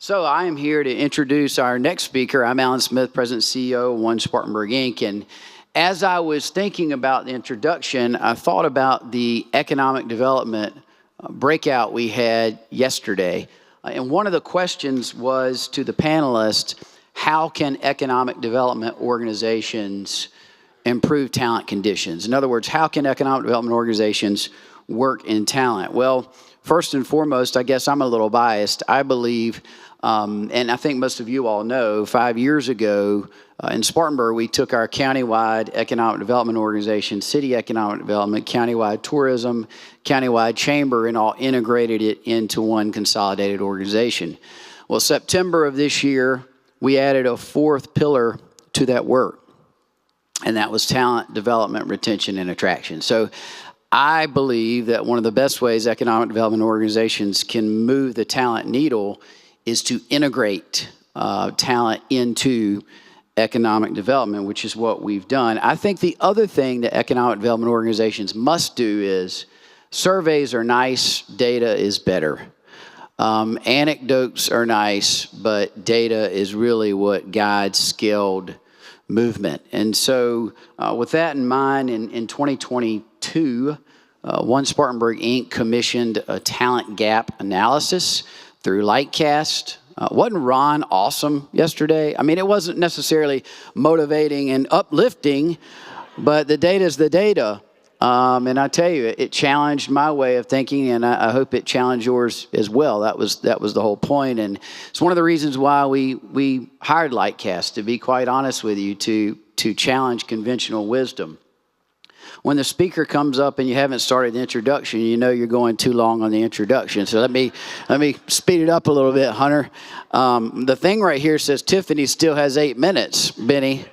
So I am here to introduce our next speaker. I'm Alan Smith, President and CEO of One Spartanburg, Inc. And as I was thinking about the introduction, I thought about the economic development breakout we had yesterday. And one of the questions was to the panelists, how can economic development organizations improve talent conditions? In other words, how can economic development organizations work in talent? Well, first and foremost, I guess I'm a little biased. I believe, and I think most of you all know, 5 years ago in Spartanburg, we took our countywide economic development organization, city economic development, countywide tourism, countywide chamber, and all integrated it into one consolidated organization. Well, September of this year, we added a fourth pillar to that work, and that was talent development, retention, and attraction. So I believe that one of the best ways economic development organizations can move the talent needle is to integrate talent into economic development, which is what we've done. I think the other thing that economic development organizations must do is surveys are nice, data is better. Anecdotes are nice, but data is really what guides skilled movement. And so with that in mind, in 2022, One Spartanburg, Inc. commissioned a talent gap analysis through Lightcast. Wasn't Ron awesome yesterday? I mean, it wasn't necessarily motivating and uplifting, but the data is the data. And I tell you, it challenged my way of thinking, and I hope it challenged yours as well. That was the whole point, and it's one of the reasons why we hired Lightcast, to be quite honest with you, to challenge conventional wisdom. When the speaker comes up and you haven't started the introduction, you know you're going too long on the introduction. So let me speed it up a little bit, Hunter. The thing right here says Tiffany still has 8 minutes, Benny.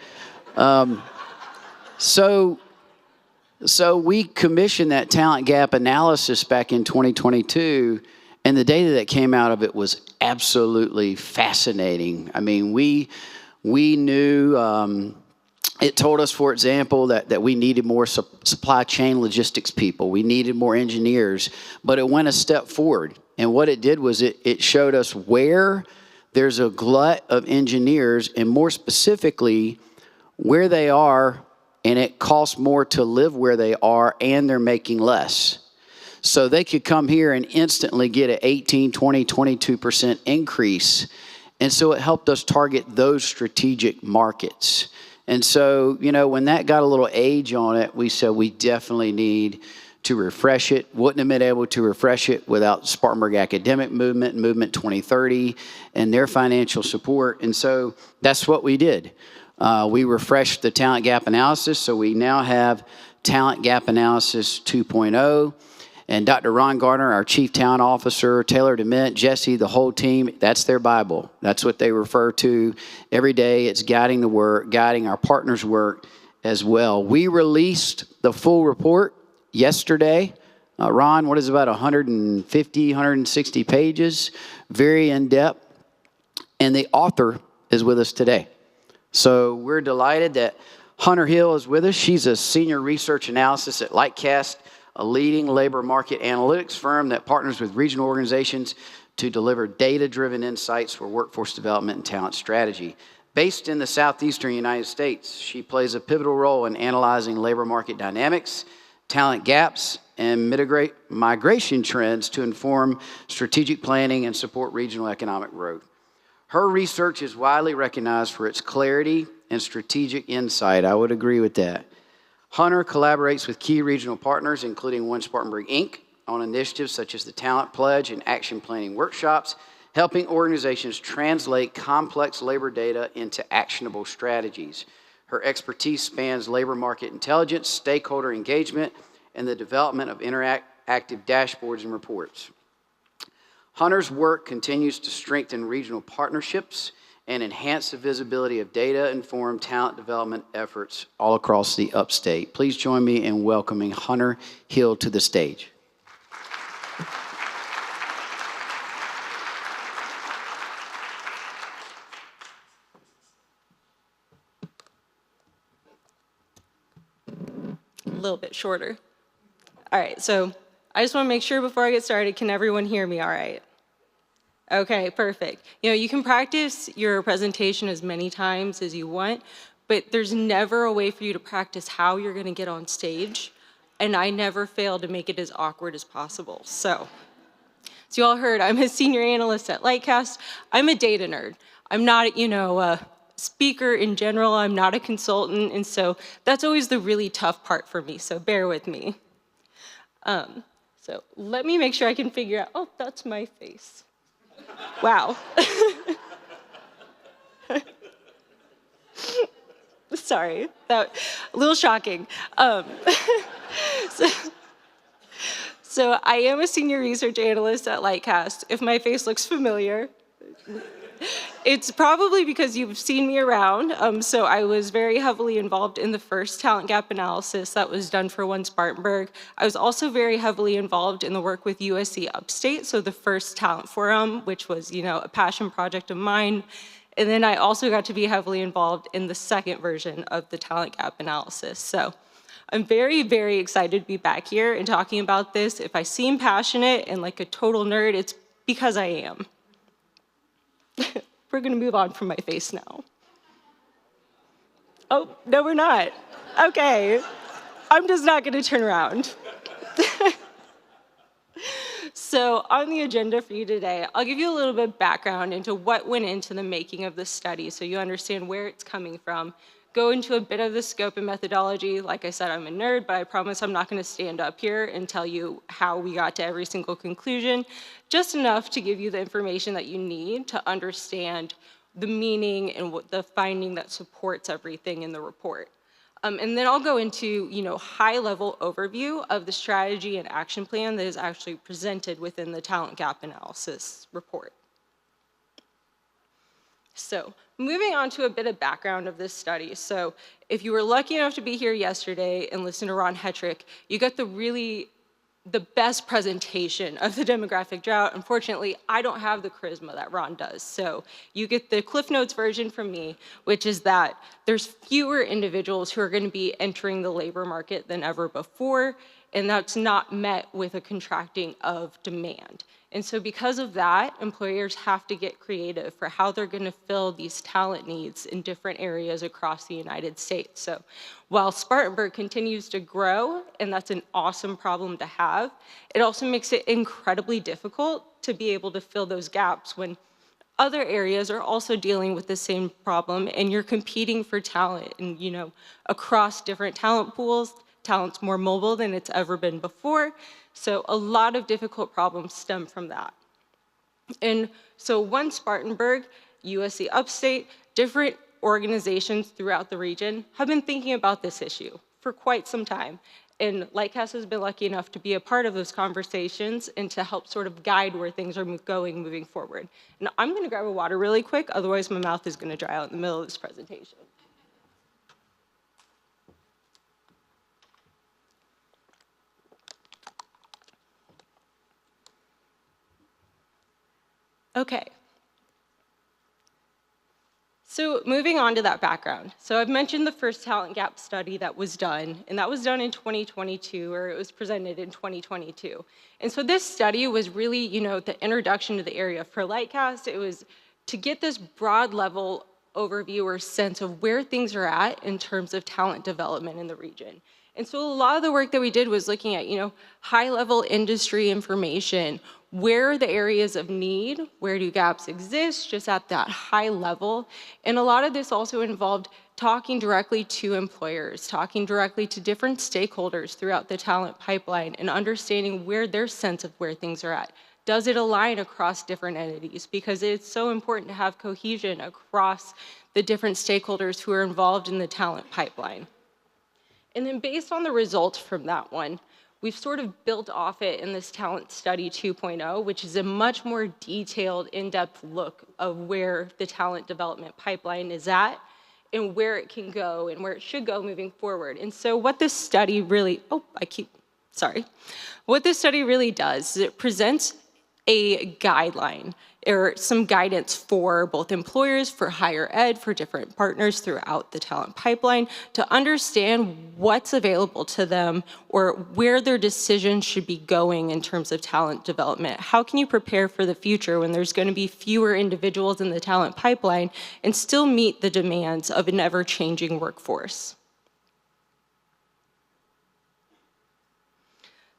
So we commissioned that talent gap analysis back in 2022, and the data that came out of it was absolutely fascinating. I mean, we knew, it told us, for example, that we needed more supply chain logistics people. We needed more engineers, but it went a step forward. And what it did was it showed us where there's a glut of engineers, and more specifically, where they are, and it costs more to live where they are, and they're making less. So they could come here and instantly get an 18, 20, 22% increase. And so it helped us target those strategic markets. And so, you know, when that got a little age on it, we said we definitely need to refresh it. Wouldn't have been able to refresh it without Spartanburg Academic Movement, Movement 2030, and their financial support. And so that's what we did. We refreshed the talent gap analysis, so we now have Talent Gap Analysis 2.0. And Dr. Ron Gardner, our Chief Talent Officer, Taylor DeMint, Jesse, the whole team, that's their Bible. That's what they refer to every day. It's guiding the work, guiding our partners' work as well. We released the full report yesterday. Ron, what is about 150, 160 pages, very in-depth. And the author is with us today. So we're delighted that Hunter Hill is with us. She's a senior research analyst at Lightcast, a leading labor market analytics firm that partners with regional organizations to deliver data-driven insights for workforce development and talent strategy. Based in the southeastern United States, she plays a pivotal role in analyzing labor market dynamics, talent gaps, and migration trends to inform strategic planning and support regional economic growth. Her research is widely recognized for its clarity and strategic insight. I would agree with that. Hunter collaborates with key regional partners, including One Spartanburg, Inc., on initiatives such as the Talent Pledge and Action Planning Workshops, helping organizations translate complex labor data into actionable strategies. Her expertise spans labor market intelligence, stakeholder engagement, and the development of interactive dashboards and reports. Hunter's work continues to strengthen regional partnerships and enhance the visibility of data-informed talent development efforts all across the upstate. Please join me in welcoming Hunter Hill to the stage. A little bit shorter. All right, so I just want to make sure before I get started, can everyone hear me all right? Okay, perfect. You can practice your presentation as many times as you want, but there's never a way for you to practice how you're going to get on stage, and I never fail to make it as awkward as possible. So you all heard, I'm a senior analyst at Lightcast. I'm a data nerd. I'm not, a speaker in general. I'm not a consultant, and so that's always the really tough part for me, so bear with me. So let me make sure I can figure out, oh, that's my face. Wow. Sorry, that a little shocking. So I am a senior research analyst at Lightcast. If my face looks familiar, it's probably because you've seen me around. So I was very heavily involved in the first talent gap analysis that was done for One Spartanburg. I was also very heavily involved in the work with USC Upstate, so the first talent forum, which was, a passion project of mine. And then I also got to be heavily involved in the second version of the talent gap analysis. So I'm very, very excited to be back here and talking about this. If I seem passionate and like a total nerd, it's because I am. We're gonna move on from my face now. Oh, no, we're not. Okay, I'm just not gonna turn around. So on the agenda for you today, I'll give you a little bit of background into what went into the making of this study so you understand where it's coming from. Go into a bit of the scope and methodology. Like I said, I'm a nerd, but I promise I'm not gonna stand up here and tell you how we got to every single conclusion, just enough to give you the information that you need to understand the meaning and what the finding that supports everything in the report. And then I'll go into, high-level overview of the strategy and action plan that is actually presented within the talent gap analysis report. So moving on to a bit of background of this study. So if you were lucky enough to be here yesterday and listen to Ron Hetrick, you got the best presentation of the demographic drought. Unfortunately, I don't have the charisma that Ron does. So you get the Cliff Notes version from me, which is that there's fewer individuals who are going to be entering the labor market than ever before, and that's not met with a contracting of demand. And so because of that, employers have to get creative for how they're going to fill these talent needs in different areas across the United States. So while Spartanburg continues to grow, and that's an awesome problem to have, it also makes it incredibly difficult to be able to fill those gaps when other areas are also dealing with the same problem, and you're competing for talent and, across different talent pools. Talent's more mobile than it's ever been before. So a lot of difficult problems stem from that. And so One Spartanburg, USC Upstate, different organizations throughout the region have been thinking about this issue for quite some time. And Lightcast has been lucky enough to be a part of those conversations and to help sort of guide where things are going moving forward. And I'm gonna grab a water really quick, otherwise my mouth is gonna dry out in the middle of this presentation. Okay. So moving on to that background. So I've mentioned the first talent gap study that was done, and that was done in 2022, or it was presented in 2022. And so this study was really, the introduction to the area for Lightcast. It was to get this broad level overview or sense of where things are at in terms of talent development in the region. And so a lot of the work that we did was looking at, high-level industry information. Where are the areas of need? Where do gaps exist? Just at that high level. And a lot of this also involved talking directly to employers, talking directly to different stakeholders throughout the talent pipeline, and understanding where their sense of where things are at. Does it align across different entities? Because it's so important to have cohesion across the different stakeholders who are involved in the talent pipeline. And then based on the results from that one, we've sort of built off it in this Talent Study 2.0, which is a much more detailed, in-depth look of where the talent development pipeline is at and where it can go and where it should go moving forward. And so what this study really, what this study really does is it presents a guideline or some guidance for both employers, for higher ed, for different partners throughout the talent pipeline to understand what's available to them or where their decisions should be going in terms of talent development. How can you prepare for the future when there's going to be fewer individuals in the talent pipeline and still meet the demands of an ever-changing workforce?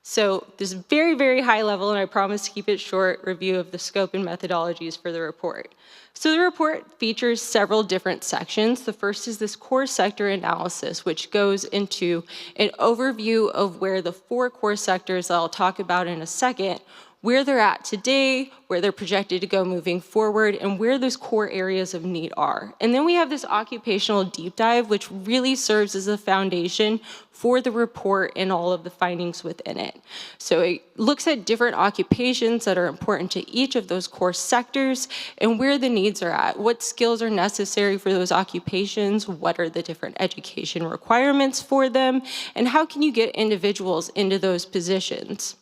So this very, very high level, and I promise to keep it short, review of the scope and methodologies for the report. So the report features several different sections. The first is this core sector analysis, which goes into an overview of where the 4 core sectors that I'll talk about in a second, where they're at today, where they're projected to go moving forward, and where those core areas of need are. And then we have this occupational deep dive, which really serves as a foundation for the report and all of the findings within it. So it looks at different occupations that are important to each of those core sectors and where the needs are at, what skills are necessary for those occupations, what are the different education requirements for them, and how can you get individuals into those positions.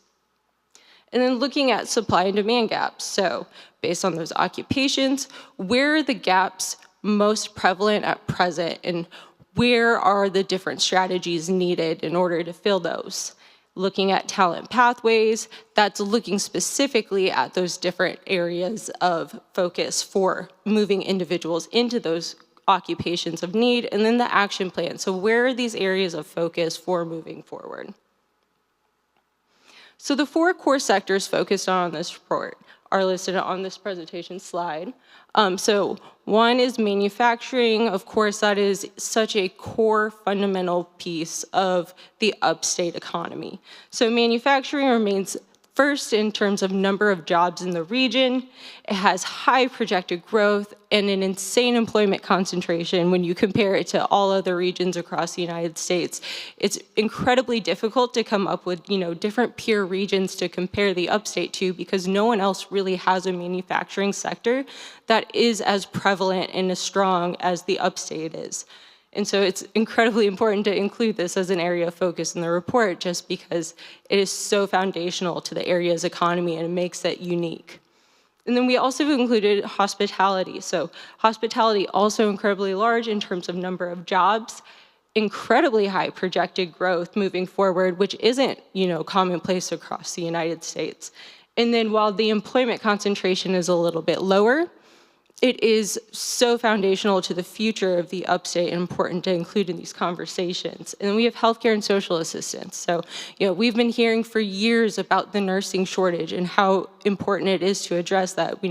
And then looking at supply and demand gaps. So based on those occupations, where are the gaps most prevalent at present and where are the different strategies needed in order to fill those? Looking at talent pathways, that's looking specifically at those different areas of focus for moving individuals into those occupations of need, and then the action plan. So where are these areas of focus for moving forward? So the 4 core sectors focused on this report are listed on this presentation slide. So one is manufacturing. Of course, that is such a core fundamental piece of the upstate economy. So manufacturing remains first in terms of number of jobs in the region. It has high projected growth and an insane employment concentration when you compare it to all other regions across the United States. It's incredibly difficult to come up with, different peer regions to compare the upstate to because no one else really has a manufacturing sector that is as prevalent and as strong as the upstate is. And so it's incredibly important to include this as an area of focus in the report just because it is so foundational to the area's economy and it makes it unique. And then we also included hospitality. So hospitality also incredibly large in terms of number of jobs, incredibly high projected growth moving forward, which isn't, commonplace across the United States. And then while the employment concentration is a little bit lower, it is so foundational to the future of the upstate and important to include in these conversations. And then we have healthcare and social assistance. So, we've been hearing for years about the nursing shortage and how important it is to address that. We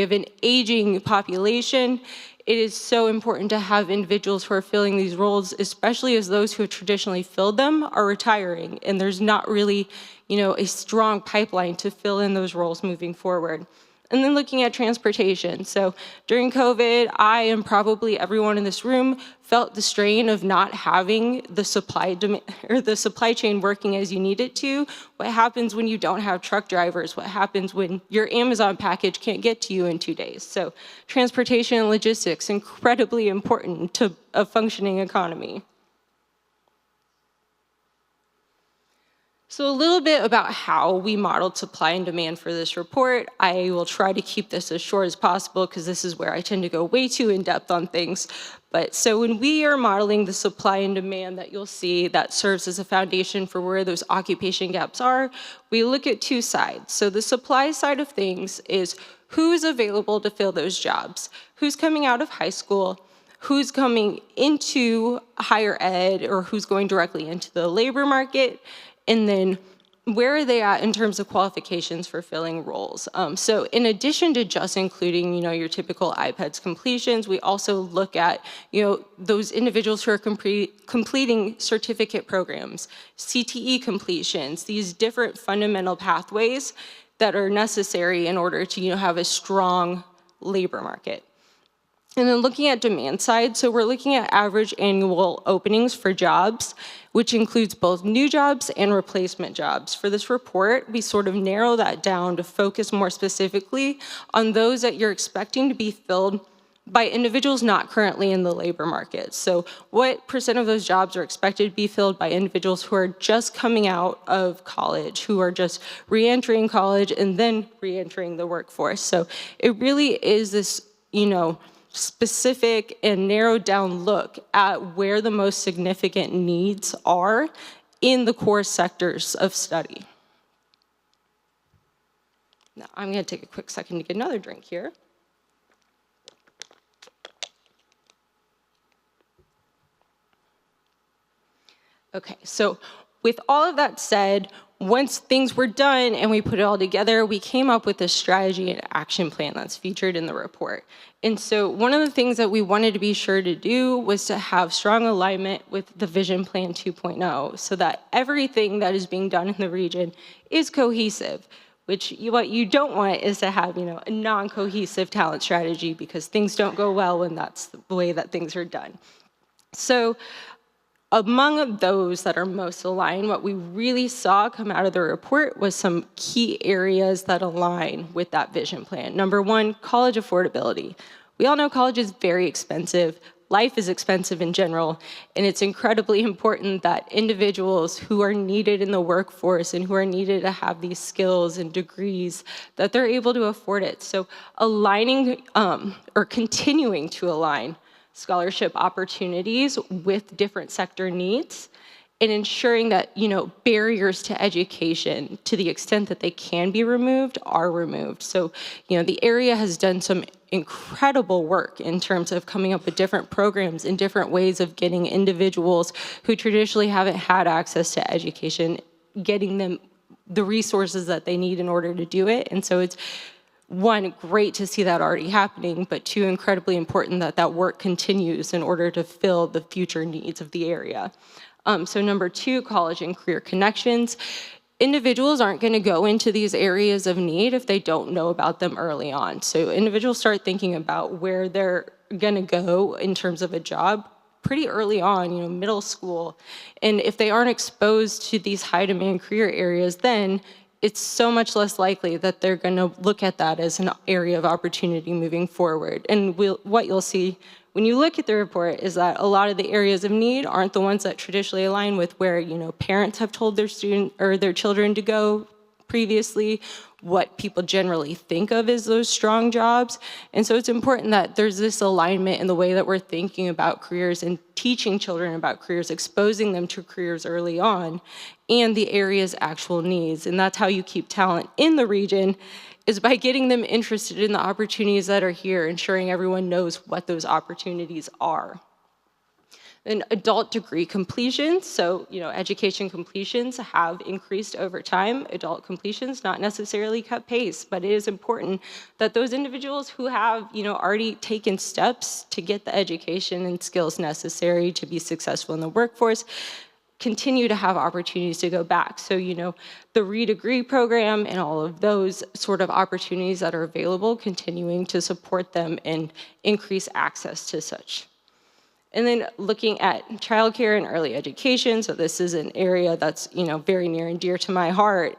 have an aging population. It is so important to have individuals who are filling these roles, especially as those who have traditionally filled them are retiring. And there's not really, a strong pipeline to fill in those roles moving forward. And then looking at transportation. So during COVID, I and probably everyone in this room felt the strain of not having the supply chain working as you need it to. What happens when you don't have truck drivers? What happens when your Amazon package can't get to you in 2 days? So transportation and logistics, incredibly important to a functioning economy. So a little bit about how we modeled supply and demand for this report. I will try to keep this as short as possible because this is where I tend to go way too in depth on things. But so when we are modeling the supply and demand that you'll see that serves as a foundation for where those occupation gaps are, we look at 2 sides. So the supply side of things is who's available to fill those jobs, who's coming out of high school, who's coming into higher ed, or who's going directly into the labor market, and then where are they at in terms of qualifications for filling roles? So in addition to just including, your typical IPEDS completions, we also look at, those individuals who are completing certificate programs, CTE completions, these different fundamental pathways that are necessary in order to, have a strong labor market. And then looking at demand side, so we're looking at average annual openings for jobs, which includes both new jobs and replacement jobs. For this report, we sort of narrow that down to focus more specifically on those that you're expecting to be filled by individuals not currently in the labor market. So what percent of those jobs are expected to be filled by individuals who are just coming out of college, who are just re-entering college and then re-entering the workforce? So it really is this, specific and narrowed down look at where the most significant needs are in the core sectors of study. Now, I'm going to take a quick second to get another drink here. Okay, so with all of that said, once things were done and we put it all together, we came up with a strategy and action plan that's featured in the report. And so one of the things that we wanted to be sure to do was to have strong alignment with the Vision Plan 2.0 so that everything that is being done in the region is cohesive, which what you don't want is to have a non-cohesive talent strategy, because things don't go well when that's the way that things are done. So among those that are most aligned, what we really saw come out of the report was some key areas that align with that vision plan. Number one, college affordability. We all know college is very expensive. Life is expensive in general, and it's incredibly important that individuals who are needed in the workforce and who are needed to have these skills and degrees, that they're able to afford it. So aligning or continuing to align scholarship opportunities with different sector needs, and ensuring that barriers to education, to the extent that they can be removed, are removed. So the area has done some incredible work in terms of coming up with different programs and different ways of getting individuals who traditionally haven't had access to education, getting them the resources that they need in order to do it. And so it's, one, great to see that already happening, but two, incredibly important that that work continues in order to fill the future needs of the area. So number two, college and career connections. Individuals aren't going to go into these areas of need if they don't know about them early on. So individuals start thinking about where they're going to go in terms of a job pretty early on, middle school. And if they aren't exposed to these high demand career areas, then it's so much less likely that they're going to look at that as an area of opportunity moving forward. And what you'll see when you look at the report is that a lot of the areas of need aren't the ones that traditionally align with where parents have told their student or their children to go previously, what people generally think of as those strong jobs. And so it's important that there's this alignment in the way that we're thinking about careers and teaching children about careers, exposing them to careers early on, and the area's actual needs. And that's how you keep talent in the region, is by getting them interested in the opportunities that are here, ensuring everyone knows what those opportunities are. Then adult degree completions, so education completions have increased over time. Adult completions not necessarily kept pace, but it is important that those individuals who have already taken steps to get the education and skills necessary to be successful in the workforce continue to have opportunities to go back. So the re-degree program and all of those sort of opportunities that are available, continuing to support them and increase access to such. And then looking at childcare and early education, so this is an area that's very near and dear to my heart,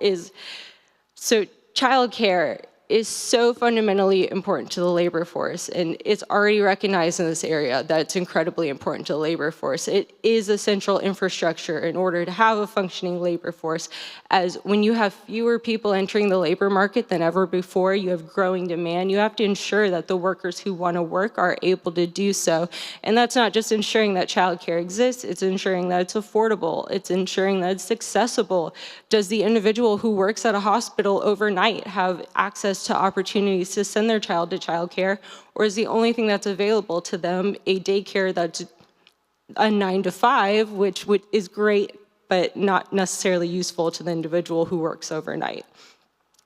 so childcare is so fundamentally important to the labor force, and it's already recognized in this area that it's incredibly important to the labor force. It is essential infrastructure in order to have a functioning labor force, as when you have fewer people entering the labor market than ever before, you have growing demand, you have to ensure that the workers who want to work are able to do so. And that's not just ensuring that childcare exists, it's ensuring that it's affordable, it's ensuring that it's accessible. Does the individual who works at a hospital overnight have access to opportunities to send their child to childcare, or is the only thing that's available to them a daycare that's a 9 to 5, which is great, but not necessarily useful to the individual who works overnight?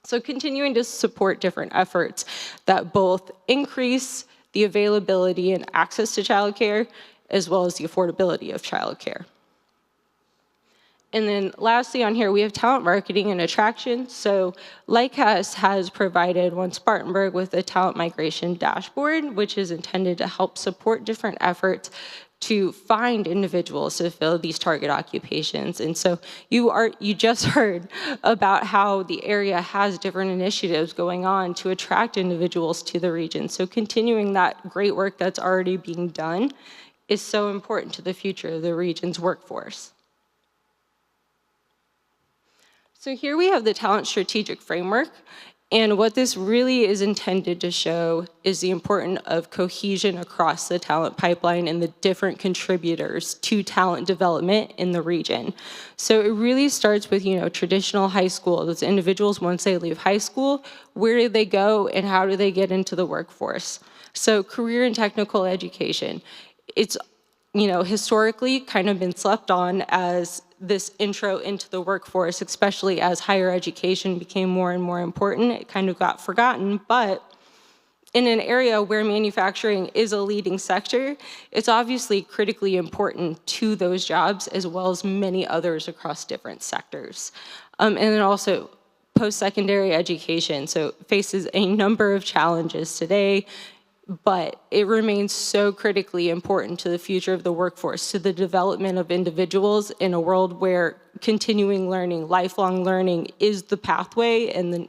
So continuing to support different efforts that both increase the availability and access to childcare, as well as the affordability of childcare. And then lastly on here, we have talent marketing and attraction. So Lightcast has provided Spartanburg with a talent migration dashboard, which is intended to help support different efforts to find individuals to fill these target occupations. And so you just heard about how the area has different initiatives going on to attract individuals to the region. So continuing that great work that's already being done is so important to the future of the region's workforce. So here we have the talent strategic framework. And what this really is intended to show is the importance of cohesion across the talent pipeline and the different contributors to talent development in the region. So it really starts with, traditional high school. Those individuals, once they leave high school, where do they go and how do they get into the workforce? So career and technical education. It's historically kind of been slept on as this intro into the workforce, especially as higher education became more and more important. It kind of got forgotten, but in an area where manufacturing is a leading sector, it's obviously critically important to those jobs as well as many others across different sectors. And then also post-secondary education, so faces a number of challenges today, but it remains so critically important to the future of the workforce, to the development of individuals in a world where continuing learning, lifelong learning is the pathway and the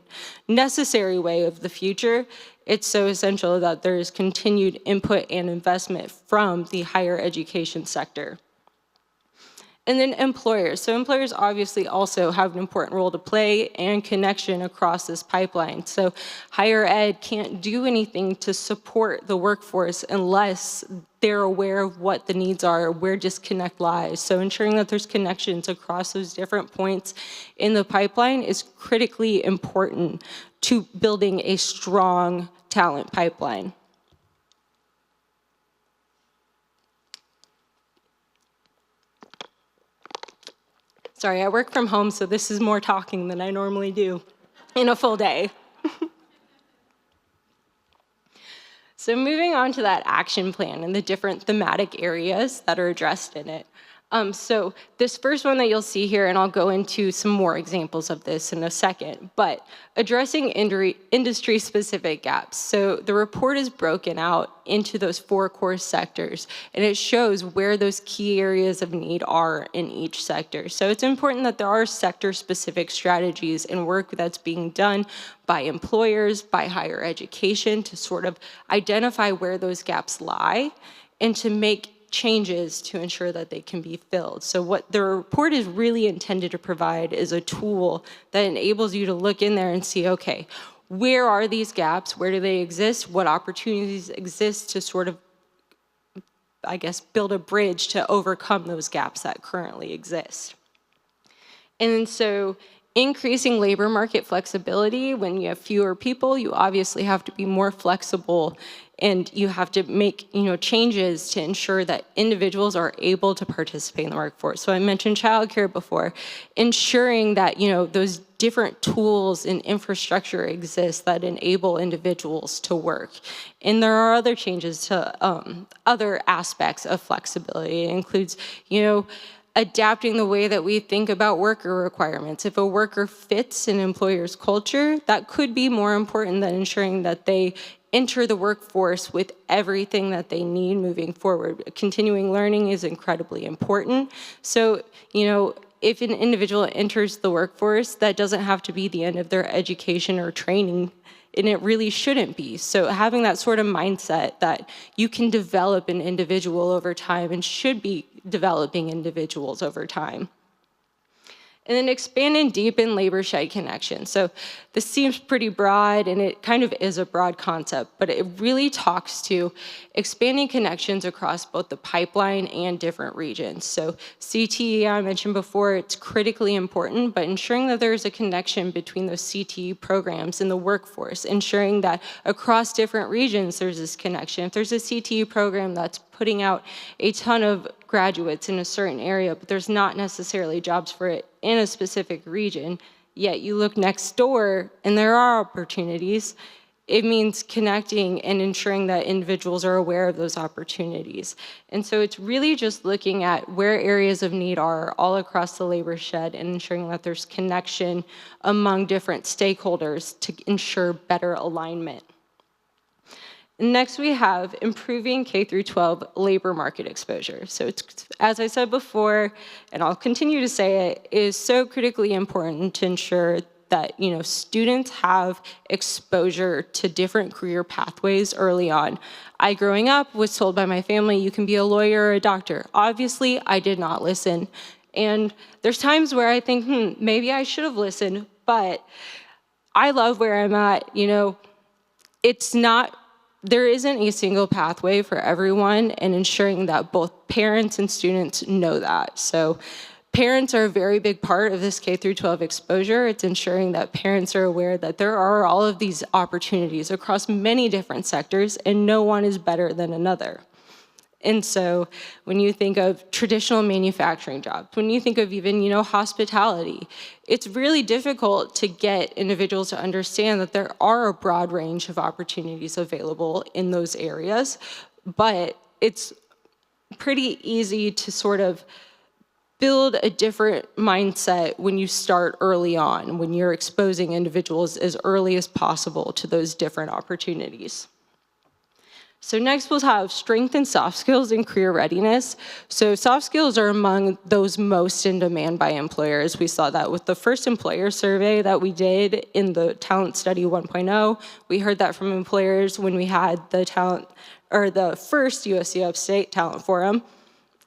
necessary way of the future. It's so essential that there is continued input and investment from the higher education sector. And then employers. So employers obviously also have an important role to play and connection across this pipeline. So higher ed can't do anything to support the workforce unless they're aware of what the needs are, where disconnect lies. So ensuring that there's connections across those different points in the pipeline is critically important to building a strong talent pipeline. Sorry, I work from home, so this is more talking than I normally do in a full day. So moving on to that action plan and the different thematic areas that are addressed in it. So this first one that you'll see here, and I'll go into some more examples of this in a second, but addressing industry-specific gaps. So the report is broken out into those 4 core sectors, and it shows where those key areas of need are in each sector. So it's important that there are sector-specific strategies and work that's being done by employers, by higher education, to sort of identify where those gaps lie and to make changes to ensure that they can be filled. So what the report is really intended to provide is a tool that enables you to look in there and see, okay, where are these gaps? Where do they exist? What opportunities exist to sort of, I guess, build a bridge to overcome those gaps that currently exist? And so increasing labor market flexibility, when you have fewer people, you obviously have to be more flexible and you have to make changes to ensure that individuals are able to participate in the workforce. So I mentioned childcare before, ensuring that those different tools and infrastructure exist that enable individuals to work. And there are other changes to other aspects of flexibility. It includes, adapting the way that we think about worker requirements. If a worker fits an employer's culture, that could be more important than ensuring that they enter the workforce with everything that they need moving forward. Continuing learning is incredibly important. So, if an individual enters the workforce, that doesn't have to be the end of their education or training, and it really shouldn't be. So having that sort of mindset that you can develop an individual over time and should be developing individuals over time. And then expand and deepen labor-shed connections. So this seems pretty broad, and it kind of is a broad concept, but it really talks to expanding connections across both the pipeline and different regions. So CTE, I mentioned before, it's critically important, but ensuring that there's a connection between those CTE programs and the workforce, ensuring that across different regions there's this connection. If there's a CTE program that's putting out a ton of graduates in a certain area, but there's not necessarily jobs for it in a specific region, yet you look next door and there are opportunities, it means connecting and ensuring that individuals are aware of those opportunities. And so it's really just looking at where areas of need are all across the labor shed and ensuring that there's connection among different stakeholders to ensure better alignment. Next, we have improving K through 12 labor market exposure. So it's, as I said before, and I'll continue to say it, is so critically important to ensure that students have exposure to different career pathways early on. I, growing up, was told by my family, you can be a lawyer or a doctor. Obviously, I did not listen. And there's times where I think, maybe I should have listened, but I love where I'm at. There isn't a single pathway for everyone, and ensuring that both parents and students know that. So parents are a very big part of this K through 12 exposure. It's ensuring that parents are aware that there are all of these opportunities across many different sectors, and no one is better than another. And so when you think of traditional manufacturing jobs, when you think of even, hospitality, it's really difficult to get individuals to understand that there are a broad range of opportunities available in those areas, but it's pretty easy to sort of build a different mindset when you start early on, when you're exposing individuals as early as possible to those different opportunities. So next we'll have strength and soft skills and career readiness. So soft skills are among those most in demand by employers. We saw that with the first employer survey that we did in the Talent Study 1.0. We heard that from employers when we had the first USC Upstate Talent Forum.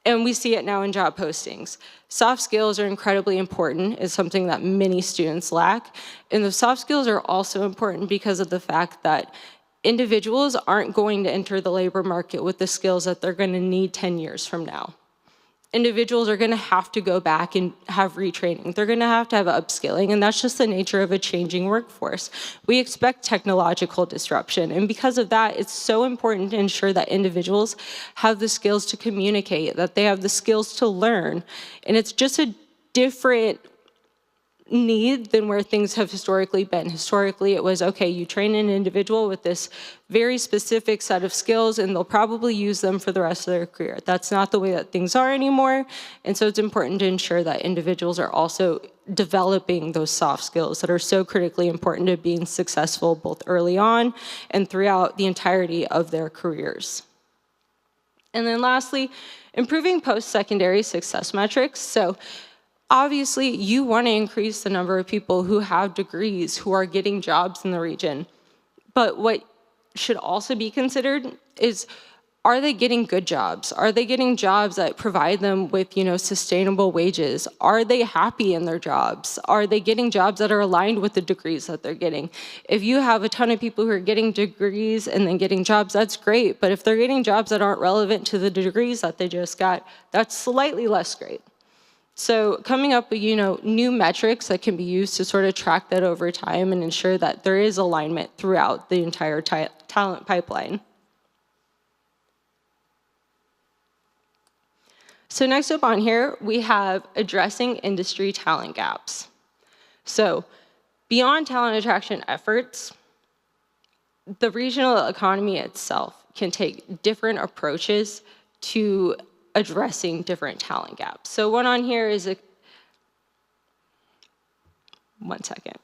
And we see it now in job postings. Soft skills are incredibly important. It's something that many students lack. And the soft skills are also important because of the fact that individuals aren't going to enter the labor market with the skills that they're going to need 10 years from now. Individuals are going to have to go back and have retraining. They're going to have upskilling, and that's just the nature of a changing workforce. We expect technological disruption, and because of that, it's so important to ensure that individuals have the skills to communicate, that they have the skills to learn, and it's just a different need than where things have historically been. Historically, it was, okay, you train an individual with this very specific set of skills and they'll probably use them for the rest of their career. That's not the way that things are anymore. And so it's important to ensure that individuals are also developing those soft skills that are so critically important to being successful both early on and throughout the entirety of their careers. And then lastly, improving post-secondary success metrics. So obviously, you want to increase the number of people who have degrees who are getting jobs in the region. But what should also be considered is, are they getting good jobs? Are they getting jobs that provide them with, sustainable wages? Are they happy in their jobs? Are they getting jobs that are aligned with the degrees that they're getting? If you have a ton of people who are getting degrees and then getting jobs, that's great. But if they're getting jobs that aren't relevant to the degrees that they just got, that's slightly less great. So coming up with, new metrics that can be used to sort of track that over time and ensure that there is alignment throughout the entire talent pipeline. So next up on here, we have addressing industry talent gaps. So beyond talent attraction efforts, the regional economy itself can take different approaches to addressing different talent gaps. So one on here is one second.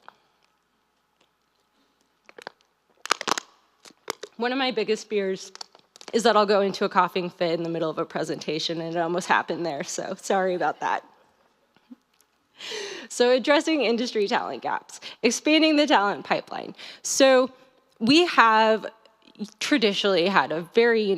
One of my biggest fears is that I'll go into a coughing fit in the middle of a presentation, and it almost happened there, so sorry about that. So addressing industry talent gaps, expanding the talent pipeline. So we have traditionally had a very,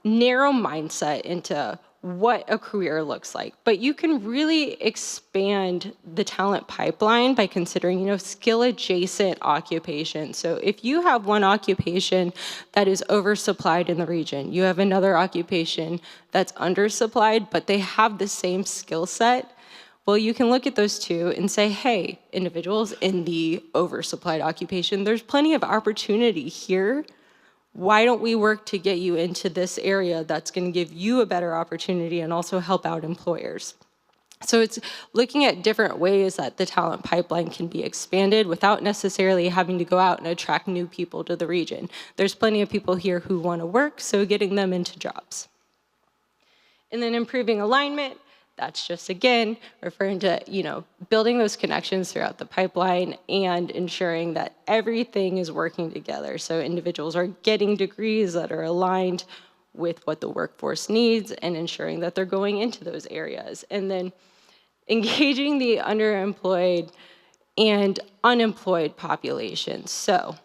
narrow mindset into what a career looks like. But you can really expand the talent pipeline by considering, skill adjacent occupations. So if you have one occupation that is oversupplied in the region, you have another occupation that's undersupplied, but they have the same skill set, well, you can look at those two and say, hey, individuals in the oversupplied occupation, there's plenty of opportunity here. Why don't we work to get you into this area that's going to give you a better opportunity and also help out employers? So it's looking at different ways that the talent pipeline can be expanded without necessarily having to go out and attract new people to the region. There's plenty of people here who want to work, so getting them into jobs. And then improving alignment. That's just, again, referring to, building those connections throughout the pipeline and ensuring that everything is working together. So individuals are getting degrees that are aligned with what the workforce needs and ensuring that they're going into those areas. And then engaging the underemployed and unemployed populations. So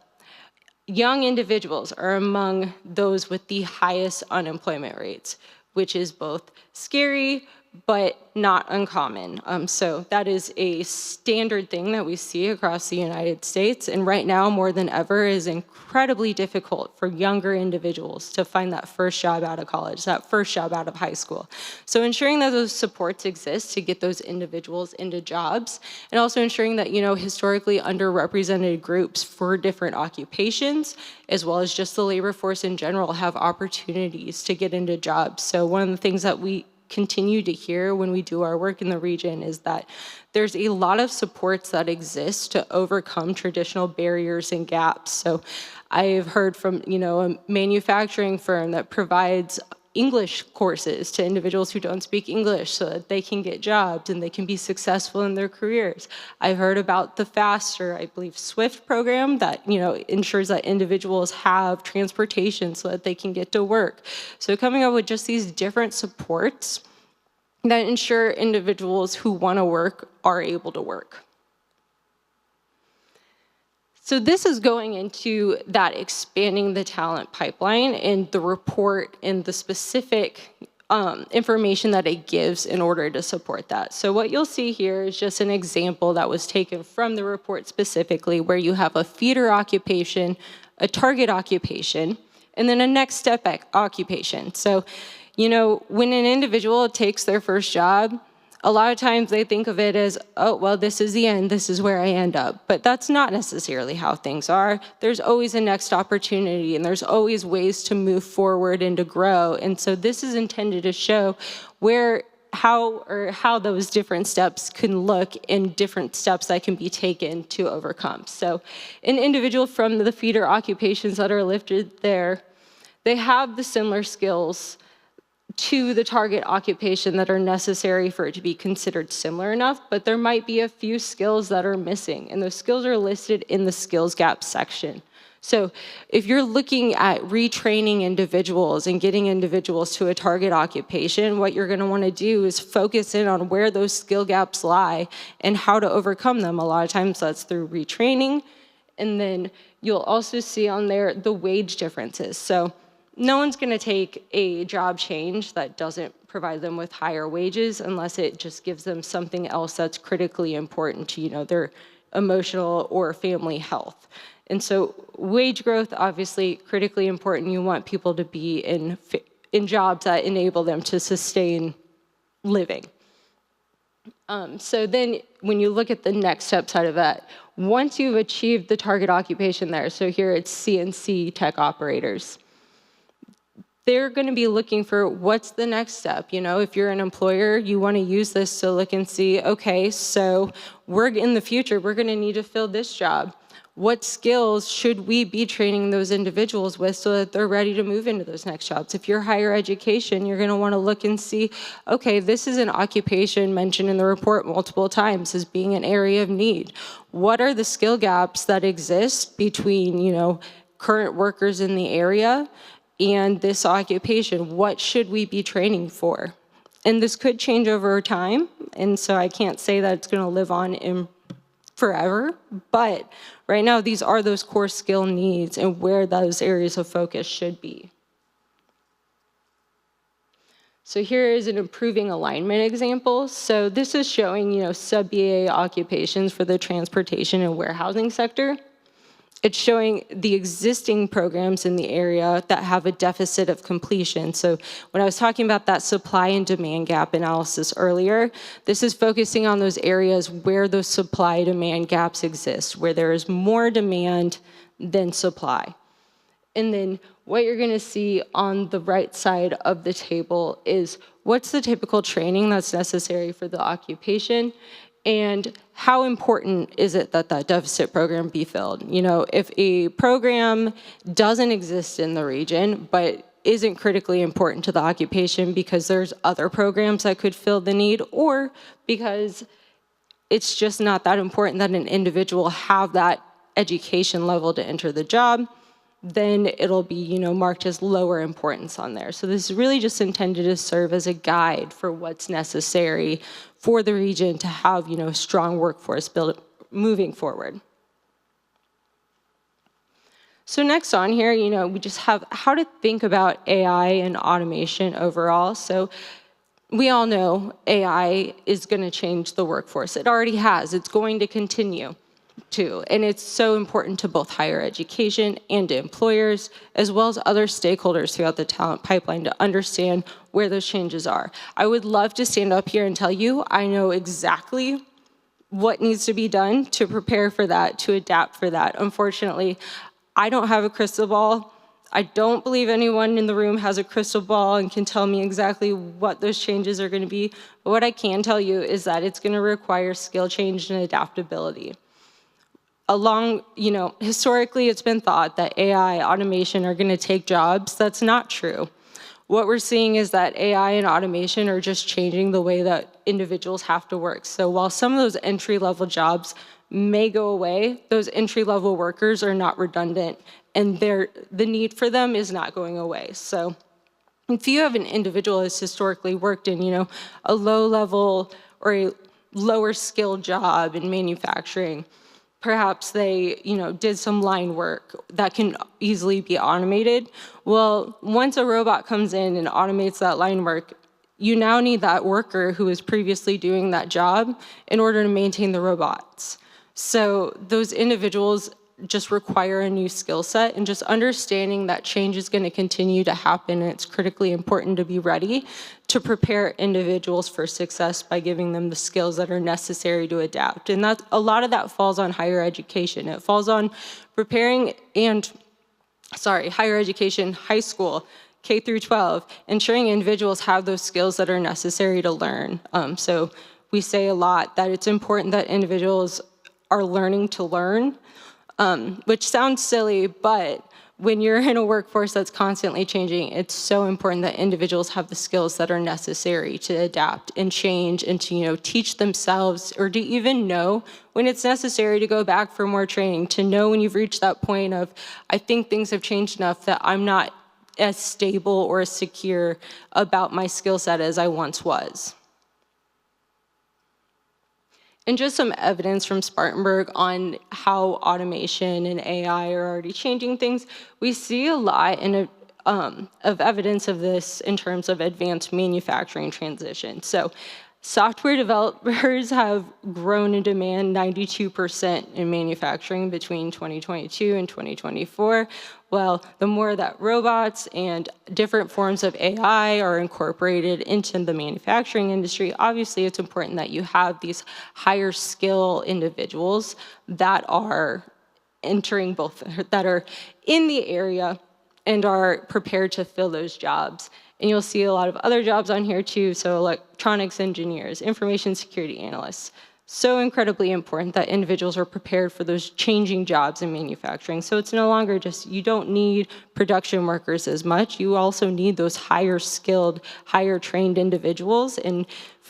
young individuals are among those with the highest unemployment rates, which is both scary but not uncommon. So that is a standard thing that we see across the United States. And right now, more than ever, is incredibly difficult for younger individuals to find that first job out of college, that first job out of high school. So ensuring that those supports exist to get those individuals into jobs, and also ensuring that, historically underrepresented groups for different occupations, as well as just the labor force in general, have opportunities to get into jobs. So one of the things that we continue to hear when we do our work in the region is that there's a lot of supports that exist to overcome traditional barriers and gaps. So I've heard from, a manufacturing firm that provides English courses to individuals who don't speak English so that they can get jobs and they can be successful in their careers. I've heard about the FASTER, I believe, SWIFT program that, ensures that individuals have transportation so that they can get to work. So coming up with just these different supports that ensure individuals who want to work are able to work. So this is going into that expanding the talent pipeline and the report and the specific information that it gives in order to support that. So what you'll see here is just an example that was taken from the report specifically, where you have a feeder occupation, a target occupation, and then a next step occupation. So, when an individual takes their first job, a lot of times they think of it as, oh, well, this is the end, this is where I end up. But that's not necessarily how things are. There's always a next opportunity, and there's always ways to move forward and to grow. And so this is intended to show how those different steps can look and different steps that can be taken to overcome. So an individual from the feeder occupations that are listed there, they have the similar skills to the target occupation that are necessary for it to be considered similar enough, but there might be a few skills that are missing, and those skills are listed in the skills gap section. So if you're looking at retraining individuals and getting individuals to a target occupation, what you're going to want to do is focus in on where those skill gaps lie and how to overcome them. A lot of times that's through retraining, and then you'll also see on there the wage differences. So no one's going to take a job change that doesn't provide them with higher wages unless it just gives them something else that's critically important to, their emotional or family health. And so wage growth, obviously, critically important. You want people to be in jobs that enable them to sustain living. So then when you look at the next step side of that, once you've achieved the target occupation there, so here it's CNC tech operators, they're going to be looking for what's the next step. If you're an employer, you want to use this to look and see, okay, so in the future, we're going to need to fill this job. What skills should we be training those individuals with so that they're ready to move into those next jobs? If you're higher education, you're going to want to look and see, okay, this is an occupation mentioned in the report multiple times as being an area of need. What are the skill gaps that exist between, current workers in the area and this occupation? What should we be training for? And this could change over time, and so I can't say that it's going to live on in forever, but right now these are those core skill needs and where those areas of focus should be. So here is an improving alignment example. So this is showing, sub-BA occupations for the transportation and warehousing sector. It's showing the existing programs in the area that have a deficit of completion. So when I was talking about that supply and demand gap analysis earlier, this is focusing on those areas where those supply demand gaps exist, where there is more demand than supply. And then what you're going to see on the right side of the table is what's the typical training that's necessary for the occupation, and how important is it that that deficit program be filled? If a program doesn't exist in the region, but isn't critically important to the occupation because there's other programs that could fill the need, or because it's just not that important that an individual have that education level to enter the job, then it'll be, marked as lower importance on there. So this is really just intended to serve as a guide for what's necessary for the region to have, a strong workforce built moving forward. So next on here, we just have how to think about AI and automation overall. So we all know AI is going to change the workforce. It already has. It's going to continue to. And it's so important to both higher education and to employers, as well as other stakeholders throughout the talent pipeline to understand where those changes are. I would love to stand up here and tell you I know exactly what needs to be done to prepare for that, to adapt for that. Unfortunately, I don't have a crystal ball. I don't believe anyone in the room has a crystal ball and can tell me exactly what those changes are going to be. But what I can tell you is that it's going to require skill change and adaptability. Historically, it's been thought that AI, automation are going to take jobs. That's not true. What we're seeing is that AI and automation are just changing the way that individuals have to work. So while some of those entry-level jobs may go away, those entry-level workers are not redundant, and the need for them is not going away. So if you have an individual who's historically worked in, a low-level or a lower-skilled job in manufacturing, perhaps they, did some line work that can easily be automated. Well, once a robot comes in and automates that line work, you now need that worker who was previously doing that job in order to maintain the robots. So those individuals just require a new skill set, and just understanding that change is going to continue to happen, and it's critically important to be ready to prepare individuals for success by giving them the skills that are necessary to adapt. And that a lot of that falls on higher education. It falls on preparing higher education, high school, K through 12, ensuring individuals have those skills that are necessary to learn. So we say a lot that it's important that individuals are learning to learn, which sounds silly, but when you're in a workforce that's constantly changing, it's so important that individuals have the skills that are necessary to adapt and change and to, teach themselves, or to even know when it's necessary to go back for more training, to know when you've reached that point of, I think things have changed enough that I'm not as stable or as secure about my skill set as I once was. And just some evidence from Spartanburg on how automation and AI are already changing things. We see a lot of evidence of this in terms of advanced manufacturing transition. So software developers have grown in demand 92% in manufacturing between 2022 and 2024. Well, the more that robots and different forms of AI are incorporated into the manufacturing industry, obviously it's important that you have these higher skill individuals that are entering that are in the area and are prepared to fill those jobs. And you'll see a lot of other jobs on here too, so electronics engineers, information security analysts. So incredibly important that individuals are prepared for those changing jobs in manufacturing. So it's no longer just, you don't need production workers as much, you also need those higher skilled, higher trained individuals. And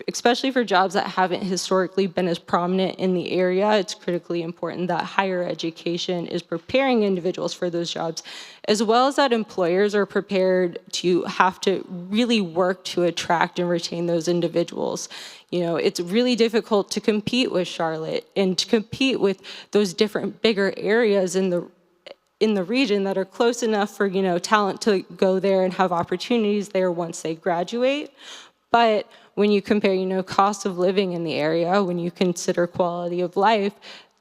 especially for jobs that haven't historically been as prominent in the area, it's critically important that higher education is preparing individuals for those jobs, as well as that employers are prepared to have to really work to attract and retain those individuals. It's really difficult to compete with Charlotte and to compete with those different bigger areas in the region that are close enough for, talent to go there and have opportunities there once they graduate. But when you compare, cost of living in the area, when you consider quality of life,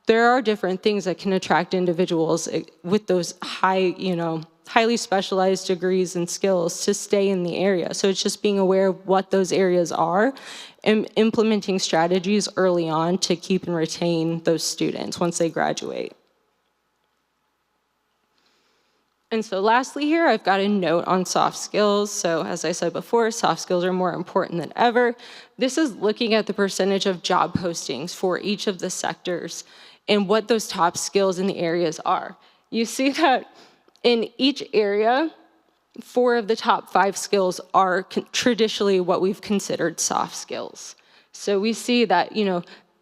there are different things that can attract individuals with those highly specialized degrees and skills to stay in the area. So it's just being aware of what those areas are and implementing strategies early on to keep and retain those students once they graduate. And so lastly here, I've got a note on soft skills. So as I said before, soft skills are more important than ever. This is looking at the percentage of job postings for each of the sectors and what those top skills in the areas are. You see that in each area, 4 of the top 5 skills are traditionally what we've considered soft skills. So we see that,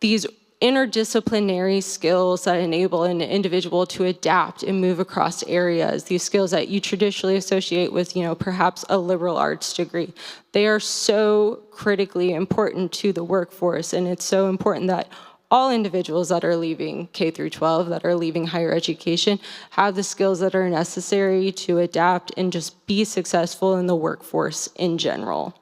these interdisciplinary skills that enable an individual to adapt and move across areas, these skills that you traditionally associate with, perhaps a liberal arts degree, they are so critically important to the workforce. And it's so important that all individuals that are leaving K through 12, that are leaving higher education, have the skills that are necessary to adapt and just be successful in the workforce in general.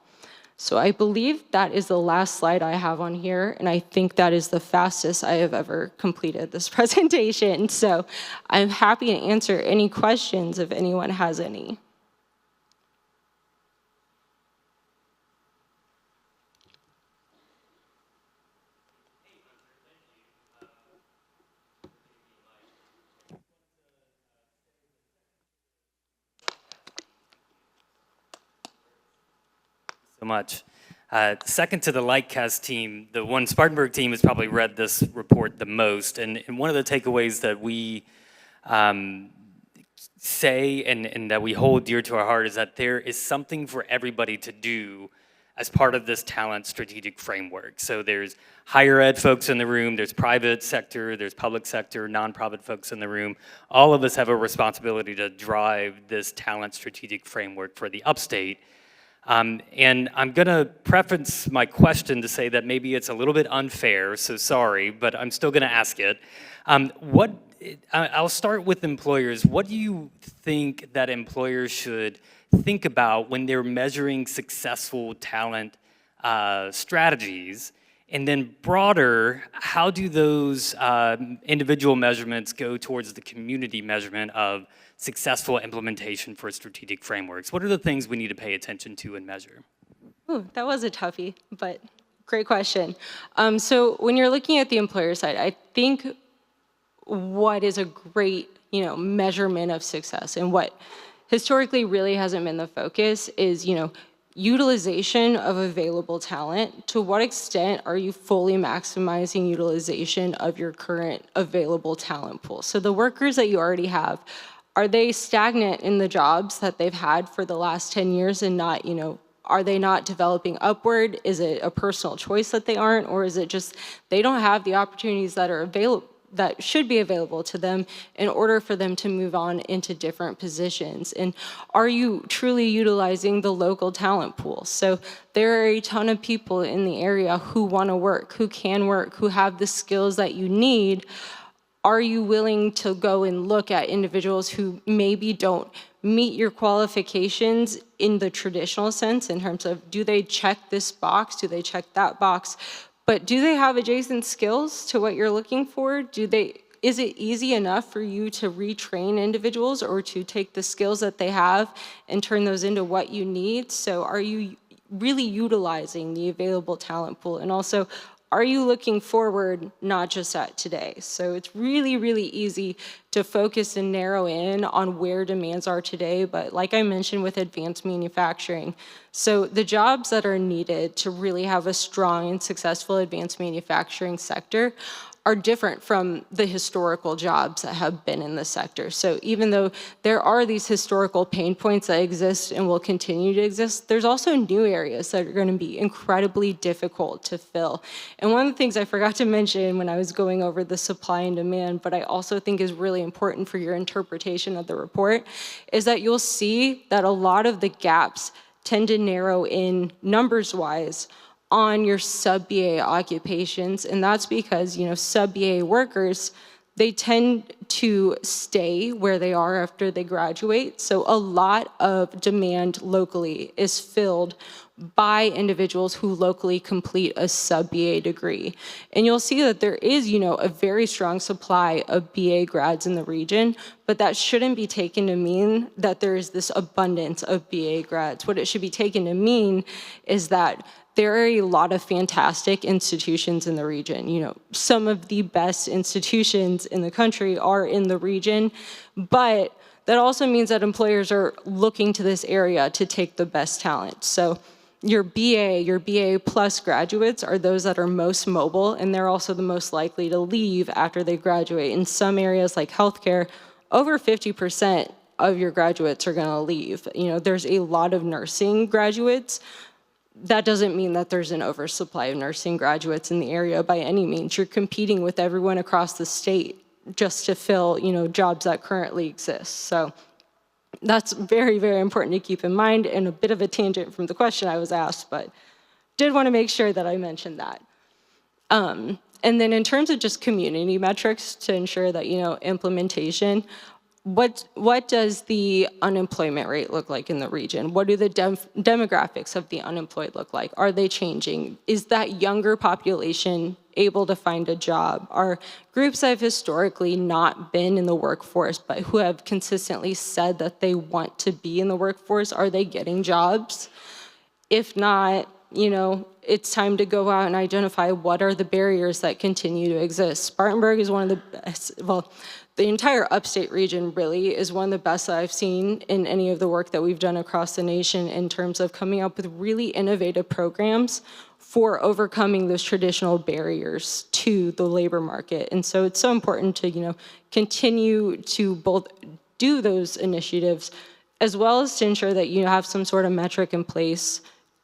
So I believe that is the last slide I have on here, and I think that is the fastest I have ever completed this presentation. So I'm happy to answer any questions if anyone has any. So much. Second to the Lightcast team, the one Spartanburg team has probably read this report the most, and one of the takeaways that we say and that we hold dear to our heart is that there is something for everybody to do as part of this talent strategic framework. So there's higher ed folks in the room, there's private sector, there's public sector, nonprofit folks in the room. All of us have a responsibility to drive this talent strategic framework for the Upstate. And I'm gonna preface my question to say that maybe it's a little bit unfair, so sorry, but I'm still gonna ask it. I'll start with employers. What do you think that employers should think about when they're measuring successful talent strategies? And then broader, how do those individual measurements go towards the community measurement of successful implementation for strategic frameworks? What are the things we need to pay attention to and measure? Ooh, that was a toughie, but great question. So when you're looking at the employer side, I think what is a great, measurement of success and what historically really hasn't been the focus is, utilization of available talent. To what extent are you fully maximizing utilization of your current available talent pool? So the workers that you already have, are they stagnant in the jobs that they've had for the last 10 years and not, are they not developing upward? Is it a personal choice that they aren't, or is it just they don't have the opportunities that are available, that should be available to them in order for them to move on into different positions? And are you truly utilizing the local talent pool? So there are a ton of people in the area who want to work, who can work, who have the skills that you need. Are you willing to go and look at individuals who maybe don't meet your qualifications in the traditional sense in terms of, do they check this box, do they check that box, but do they have adjacent skills to what you're looking for? Is it easy enough for you to retrain individuals or to take the skills that they have and turn those into what you need? So are you really utilizing the available talent pool? And also, are you looking forward, not just at today? So it's really, really easy to focus and narrow in on where demands are today, but like I mentioned with advanced manufacturing, so the jobs that are needed to really have a strong and successful advanced manufacturing sector are different from the historical jobs that have been in the sector. So even though there are these historical pain points that exist and will continue to exist, there's also new areas that are going to be incredibly difficult to fill. And one of the things I forgot to mention when I was going over the supply and demand, but I also think is really important for your interpretation of the report, is that you'll see that a lot of the gaps tend to narrow in numbers-wise on your sub-BA occupations, and that's because, sub-BA workers, they tend to stay where they are after they graduate. So a lot of demand locally is filled by individuals who locally complete a sub-BA degree. And you'll see that there is, a very strong supply of BA grads in the region, but that shouldn't be taken to mean that there is this abundance of BA grads. What it should be taken to mean is that there are a lot of fantastic institutions in the region. Some of the best institutions in the country are in the region, but that also means that employers are looking to this area to take the best talent. So your BA plus graduates are those that are most mobile, and they're also the most likely to leave after they graduate. In some areas like healthcare, over 50% of your graduates are going to leave. You know, there's a lot of nursing graduates. That doesn't mean that there's an oversupply of nursing graduates in the area by any means. You're competing with everyone across the state just to fill, you know, jobs that currently exist. So that's very, very important to keep in mind, and a bit of a tangent from the question I was asked, but did want to make sure that I mentioned that. And then in terms of just community metrics to ensure that, you know, implementation, what does the unemployment rate look like in the region? What do the demographics of the unemployed look like? Are they changing? Is that younger population able to find a job? Are groups that have historically not been in the workforce but who have consistently said that they want to be in the workforce, are they getting jobs? If not, you know, it's time to go out and identify what are the barriers that continue to exist. Spartanburg is one of the best, well, the entire upstate region really is one of the best that I've seen in any of the work that we've done across the nation in terms of coming up with really innovative programs for overcoming those traditional barriers to the labor market. And so it's so important to, you know, continue to both do those initiatives as well as to ensure that you have some sort of metric in place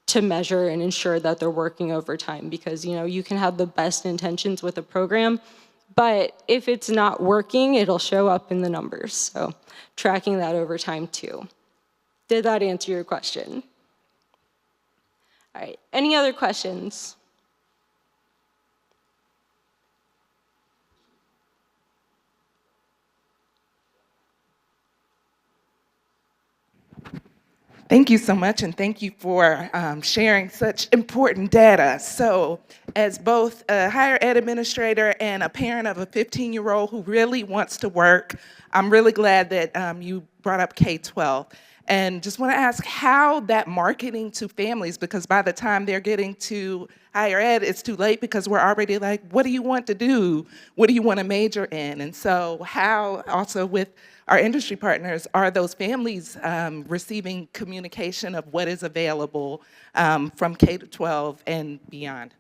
to measure and ensure that they're working over time, because, you know, you can have the best intentions with a program, but if it's not working, it'll show up in the numbers. So tracking that over time too. Did that answer your question? All right, any other questions? Thank you so much, and thank you for sharing such important data. So, as both a higher ed administrator and a parent of a 15-year-old who really wants to work, I'm really glad that you brought up K-12. And just want to ask how that marketing to families, because by the time they're getting to higher ed, it's too late because we're already like, what do you want to do? What do you want to major in? And so how also with our industry partners, are those families receiving communication of what is available from K-12 and beyond?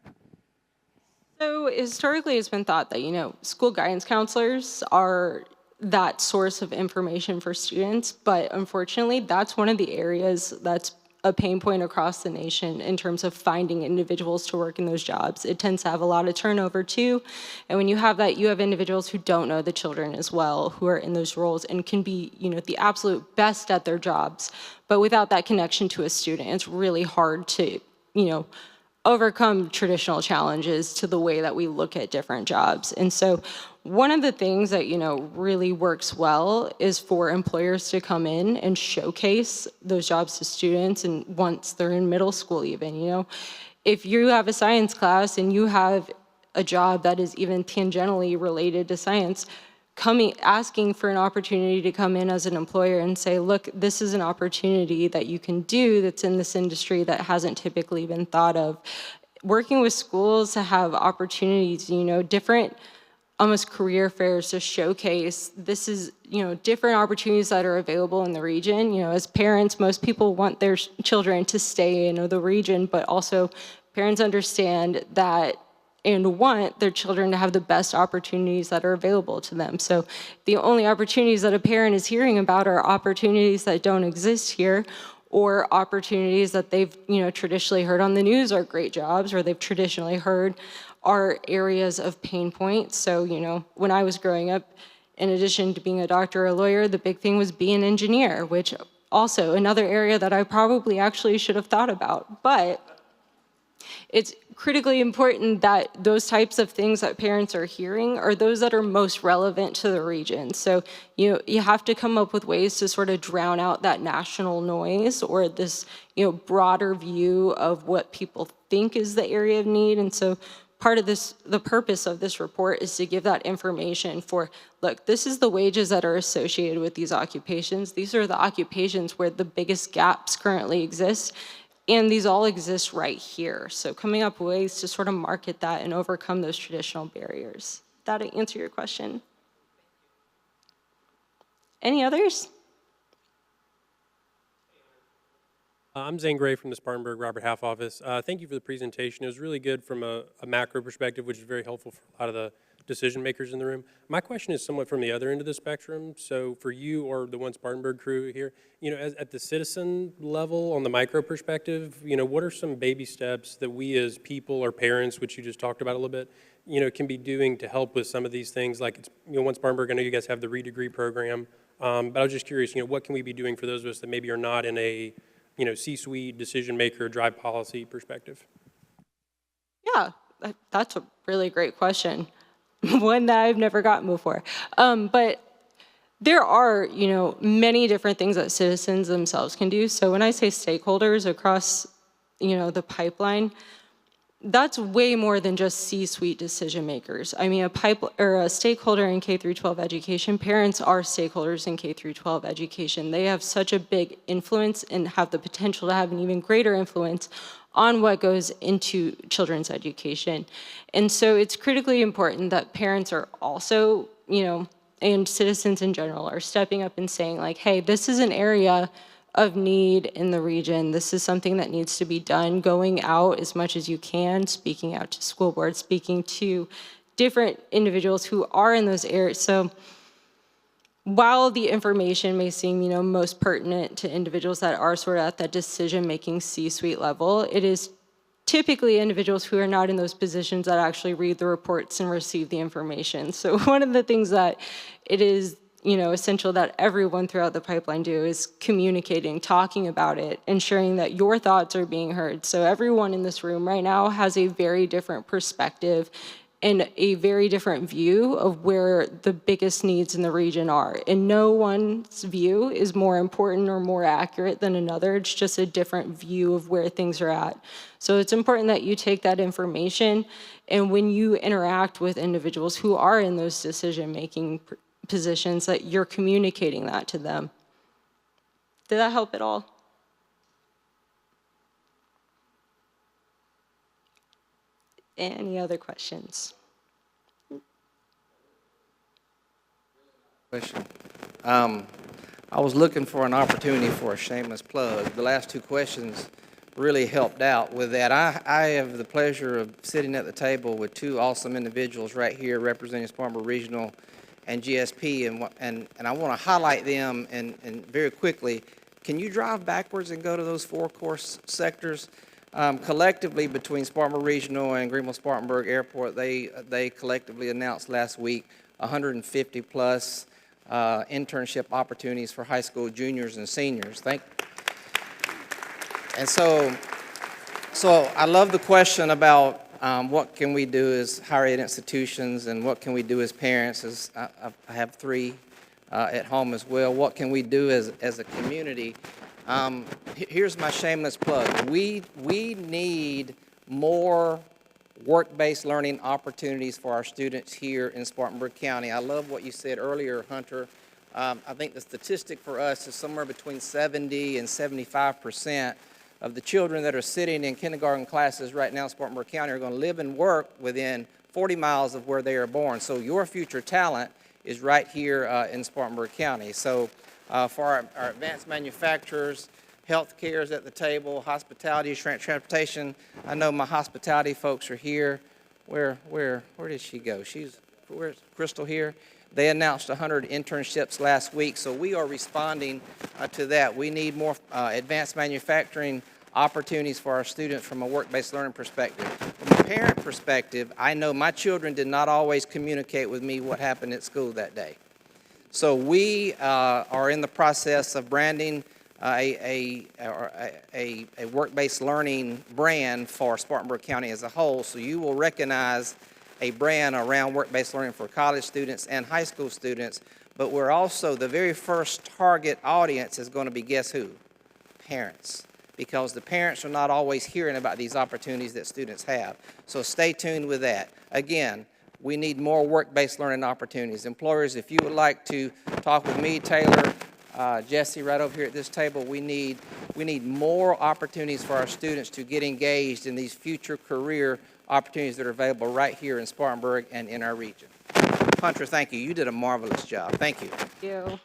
So historically, it's been thought that, you know, school guidance counselors are that source of information for students, but unfortunately, that's one of the areas that's a pain point across the nation in terms of finding individuals to work in those jobs. It tends to have a lot of turnover too, and when you have that, you have individuals who don't know the children as well, who are in those roles and can be, you know, the absolute best at their jobs, but without that connection to a student, it's really hard to, you know, overcome traditional challenges to the way that we look at different jobs. And so one of the things that, you know, really works well is for employers to come in and showcase those jobs to students, and once they're in middle school even, you know. If you have a science class and you have a job that is even tangentially related to science, asking for an opportunity to come in as an employer and say, look, this is an opportunity that you can do that's in this industry that hasn't typically been thought of. Working with schools to have opportunities, you know, different almost career fairs to showcase this is, you know, different opportunities that are available in the region. You know, as parents, most people want their children to stay in the region, but also parents understand that and want their children to have the best opportunities that are available to them. So the only opportunities that a parent is hearing about are opportunities that don't exist here, or opportunities that they've, you know, traditionally heard on the news are great jobs, or they've traditionally heard are areas of pain points. So, you know, when I was growing up, in addition to being a doctor or a lawyer, the big thing was being an engineer, which also another area that I probably actually should have thought about. But it's critically important that those types of things that parents are hearing are those that are most relevant to the region. So, you know, you have to come up with ways to sort of drown out that national noise or this, you know, broader view of what people think is the area of need. And so part of this, the purpose of this report is to give that information for, look, this is the wages that are associated with these occupations. These are the occupations where the biggest gaps currently exist. And these all exist right here. So coming up with ways to sort of market that and overcome those traditional barriers. Did that answer your question? Any others? I'm Zane Gray from the Spartanburg Robert Half office. Thank you for the presentation. It was really good from a macro perspective, which is very helpful for a lot of the decision makers in the room. My question is somewhat from the other end of the spectrum. So for you or the One Spartanburg crew here, at the citizen level on the micro perspective, what are some baby steps that we as people or parents, which you just talked about a little bit, can be doing to help with some of these things? Like, One Spartanburg, I know you guys have the Redegree program, but I was just curious, what can we be doing for those of us that maybe are not in a, C-suite decision maker, drive policy perspective? Yeah, that's a really great question. One that I've never gotten before. But there are, many different things that citizens themselves can do. So when I say stakeholders across, the pipeline, that's way more than just C-suite decision makers. I mean, a stakeholder in K through 12 education, parents are stakeholders in K through 12 education. They have such a big influence and have the potential to have an even greater influence on what goes into children's education. And so it's critically important that parents are also, and citizens in general are stepping up and saying like, hey, this is an area of need in the region. This is something that needs to be done, going out as much as you can, speaking out to school boards, speaking to different individuals who are in those areas. So while the information may seem, most pertinent to individuals that are sort of at that decision-making C-suite level, it is typically individuals who are not in those positions that actually read the reports and receive the information. So one of the things that it is, essential that everyone throughout the pipeline do is communicating, talking about it, ensuring that your thoughts are being heard. So everyone in this room right now has a very different perspective and a very different view of where the biggest needs in the region are. And no one's view is more important or more accurate than another. It's just a different view of where things are at. So it's important that you take that information, and when you interact with individuals who are in those decision-making positions, that you're communicating that to them. Did that help at all? Any other questions? Question. I was looking for an opportunity for a shameless plug. The last two questions really helped out with that. I have the pleasure of sitting at the table with two awesome individuals right here representing Spartanburg Regional and GSP, and I want to highlight them and very quickly. Can you drive backwards and go to those four course sectors? Collectively, between Spartanburg Regional and Greenville-Spartanburg Airport, they collectively announced last week 150 plus internship opportunities for high school juniors and seniors. And so I love the question about what can we do as higher ed institutions, and what can we do as parents? As I have three at home as well. What can we do as a community? Here's my shameless plug. We need more work-based learning opportunities for our students here in Spartanburg County. I love what you said earlier, Hunter. I think the statistic for us is somewhere between 70 and 75% of the children that are sitting in kindergarten classes right now in Spartanburg County are going to live and work within 40 miles of where they are born. So your future talent is right here in Spartanburg County. So for our advanced manufacturers, healthcare is at the table, hospitality, transportation. I know my hospitality folks are here. Where did she go? Where's Crystal here? They announced 100 internships last week, so we are responding to that. We need more advanced manufacturing opportunities for our students from a work-based learning perspective. From a parent perspective, I know my children did not always communicate with me what happened at school that day. So we are in the process of branding a work-based learning brand for Spartanburg County as a whole. So you will recognize a brand around work-based learning for college students and high school students. But we're also, the very first target audience is going to be, guess who? Parents. Because the parents are not always hearing about these opportunities that students have. So stay tuned with that. Again, we need more work-based learning opportunities. Employers, if you would like to talk with me, Taylor, Jesse, right over here at this table, we need more opportunities for our students to get engaged in these future career opportunities that are available right here in Spartanburg and in our region. Hunter, thank you. You did a marvelous job. Thank you. Thank you.